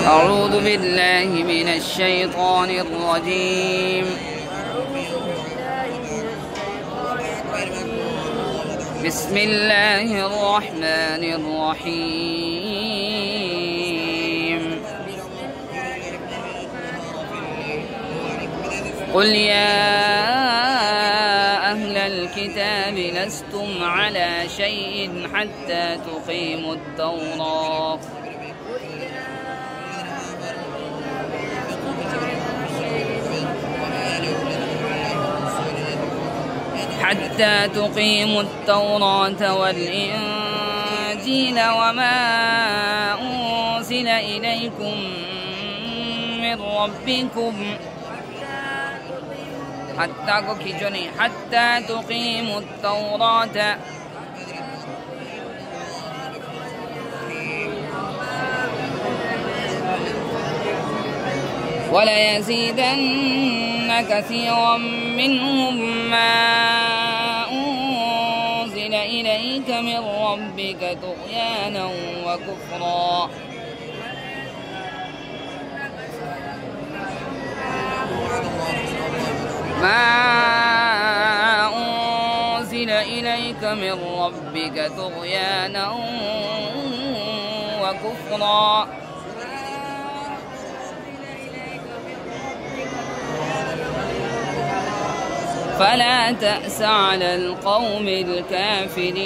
أعوذ بالله من الشيطان الرجيم. بسم الله الرحمن الرحيم. قل يا أهل الكتاب لستم على شيء حتى تقيموا التوراة والإنجيل وما أنزل إليكم من ربكم حتى تقيموا التوراة وليزيدن كثيرا منهم ما أنزل إليك من ربك طغيانا وكفرا فلا تأس على القوم الكافرين.